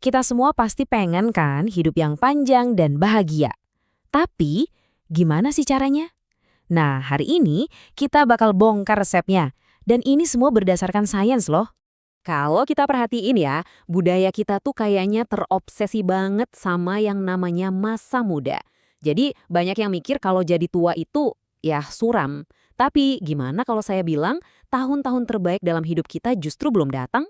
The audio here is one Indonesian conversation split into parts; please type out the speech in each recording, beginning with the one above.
Kita semua pasti pengen kan hidup yang panjang dan bahagia. Tapi, gimana sih caranya? Nah, hari ini kita bakal bongkar resepnya. Dan ini semua berdasarkan sains loh. Kalau kita perhatiin ya, budaya kita tuh kayaknya terobsesi banget sama yang namanya masa muda. Jadi banyak yang mikir kalau jadi tua itu ya suram. Tapi gimana kalau saya bilang tahun-tahun terbaik dalam hidup kita justru belum datang?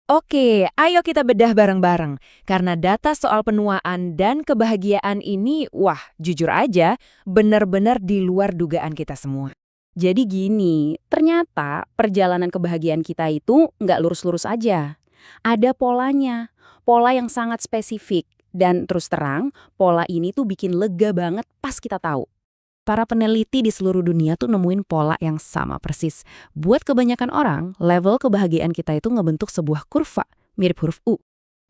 Oke, ayo kita bedah bareng-bareng. Karena data soal penuaan dan kebahagiaan ini, wah, jujur aja, benar-benar di luar dugaan kita semua. Jadi gini, ternyata perjalanan kebahagiaan kita itu nggak lurus-lurus aja. Ada polanya, pola yang sangat spesifik. Dan terus terang, pola ini tuh bikin lega banget pas kita tahu. Para peneliti di seluruh dunia tuh nemuin pola yang sama persis. Buat kebanyakan orang, level kebahagiaan kita itu ngebentuk sebuah kurva, mirip huruf U.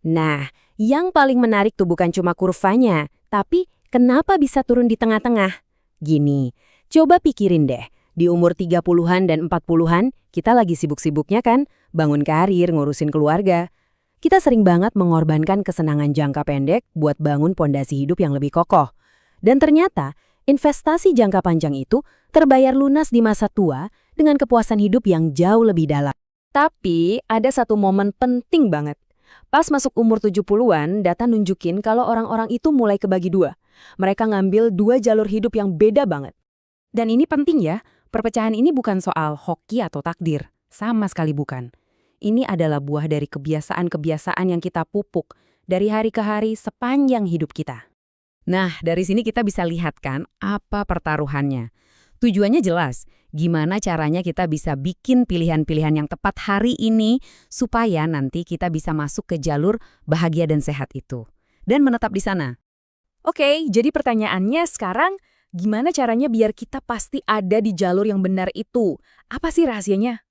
Nah, yang paling menarik tuh bukan cuma kurvanya, tapi kenapa bisa turun di tengah-tengah? Gini, coba pikirin deh, di umur 30-an dan 40-an, kita lagi sibuk-sibuknya kan, bangun karir, ngurusin keluarga. Kita sering banget mengorbankan kesenangan jangka pendek buat bangun pondasi hidup yang lebih kokoh. Dan ternyata, investasi jangka panjang itu terbayar lunas di masa tua dengan kepuasan hidup yang jauh lebih dalam. Tapi ada satu momen penting banget. Pas masuk umur 70-an, data nunjukin kalau orang-orang itu mulai kebagi dua. Mereka ngambil dua jalur hidup yang beda banget. Dan ini penting ya, perpecahan ini bukan soal hoki atau takdir. Sama sekali bukan. Ini adalah buah dari kebiasaan-kebiasaan yang kita pupuk dari hari ke hari sepanjang hidup kita. Nah, dari sini kita bisa lihat kan apa pertaruhannya. Tujuannya jelas, gimana caranya kita bisa bikin pilihan-pilihan yang tepat hari ini supaya nanti kita bisa masuk ke jalur bahagia dan sehat itu. Dan menetap di sana. Oke, jadi pertanyaannya sekarang, gimana caranya biar kita pasti ada di jalur yang benar itu? Apa sih rahasianya?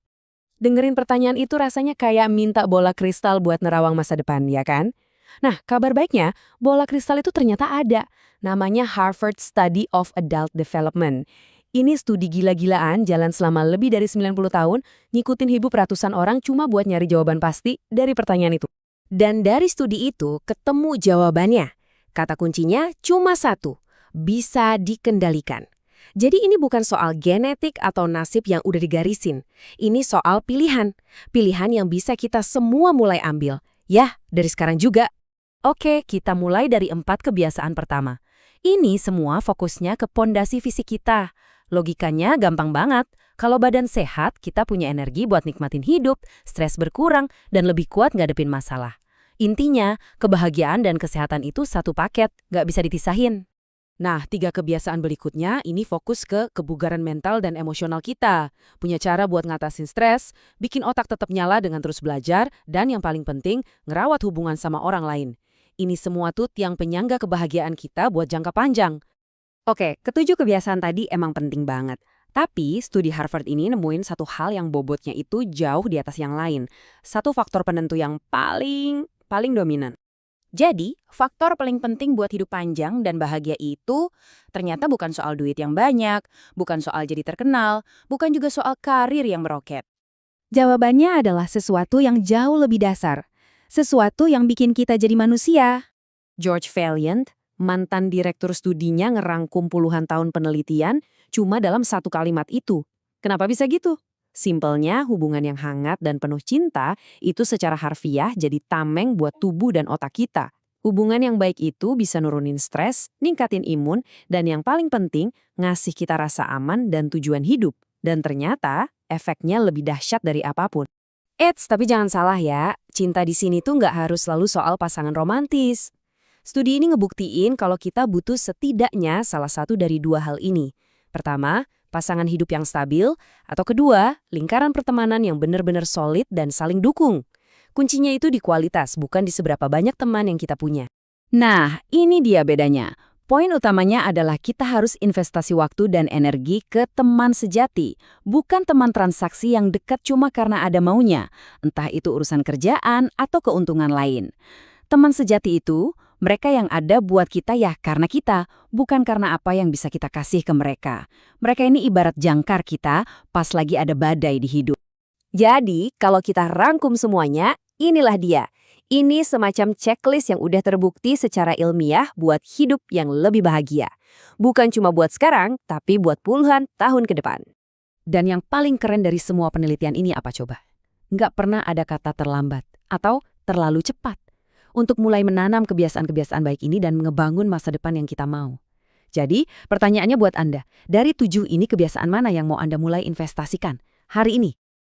Dengerin pertanyaan itu rasanya kayak minta bola kristal buat nerawang masa depan, ya kan? Nah, kabar baiknya, bola kristal itu ternyata ada. Namanya Harvard Study of Adult Development. Ini studi gila-gilaan jalan selama lebih dari 90 tahun, ngikutin hidup ratusan orang cuma buat nyari jawaban pasti dari pertanyaan itu. Dan dari studi itu ketemu jawabannya. Kata kuncinya cuma satu, bisa dikendalikan. Jadi ini bukan soal genetik atau nasib yang udah digarisin. Ini soal pilihan. Pilihan yang bisa kita semua mulai ambil. Ya, dari sekarang juga. Oke, kita mulai dari 4 kebiasaan pertama. Ini semua fokusnya ke pondasi fisik kita. Logikanya gampang banget. Kalau badan sehat, kita punya energi buat nikmatin hidup, stres berkurang, dan lebih kuat ngadepin masalah. Intinya, kebahagiaan dan kesehatan itu satu paket, nggak bisa dipisahin. Nah, 3 kebiasaan berikutnya ini fokus ke kebugaran mental dan emosional kita. Punya cara buat ngatasin stres, bikin otak tetap nyala dengan terus belajar, dan yang paling penting, ngerawat hubungan sama orang lain. Ini semua tuh yang penyangga kebahagiaan kita buat jangka panjang. Oke, ketujuh kebiasaan tadi emang penting banget. Tapi, studi Harvard ini nemuin satu hal yang bobotnya itu jauh di atas yang lain. Satu faktor penentu yang paling dominan. Jadi, faktor paling penting buat hidup panjang dan bahagia itu ternyata bukan soal duit yang banyak, bukan soal jadi terkenal, bukan juga soal karir yang meroket. Jawabannya adalah sesuatu yang jauh lebih dasar. Sesuatu yang bikin kita jadi manusia. George Vaillant, mantan direktur studinya ngerangkum puluhan tahun penelitian cuma dalam satu kalimat itu. Kenapa bisa gitu? Simpelnya, hubungan yang hangat dan penuh cinta itu secara harfiah jadi tameng buat tubuh dan otak kita. Hubungan yang baik itu bisa nurunin stres, ningkatin imun, dan yang paling penting, ngasih kita rasa aman dan tujuan hidup. Dan ternyata, efeknya lebih dahsyat dari apapun. Tapi jangan salah ya, cinta di sini tuh nggak harus selalu soal pasangan romantis. Studi ini ngebuktiin kalau kita butuh setidaknya salah satu dari dua hal ini. Pertama, pasangan hidup yang stabil, atau kedua, lingkaran pertemanan yang benar-benar solid dan saling dukung. Kuncinya itu di kualitas, bukan di seberapa banyak teman yang kita punya. Nah, ini dia bedanya. Poin utamanya adalah kita harus investasi waktu dan energi ke teman sejati, bukan teman transaksi yang dekat cuma karena ada maunya, entah itu urusan kerjaan atau keuntungan lain. Teman sejati itu, mereka yang ada buat kita ya karena kita, bukan karena apa yang bisa kita kasih ke mereka. Mereka ini ibarat jangkar kita pas lagi ada badai di hidup. Jadi, kalau kita rangkum semuanya, inilah dia. Ini semacam checklist yang udah terbukti secara ilmiah buat hidup yang lebih bahagia. Bukan cuma buat sekarang, tapi buat puluhan tahun ke depan. Dan yang paling keren dari semua penelitian ini apa coba? Nggak pernah ada kata terlambat atau terlalu cepat untuk mulai menanam kebiasaan-kebiasaan baik ini dan ngebangun masa depan yang kita mau. Jadi, pertanyaannya buat Anda, dari 7 ini kebiasaan mana yang mau Anda mulai investasikan hari ini?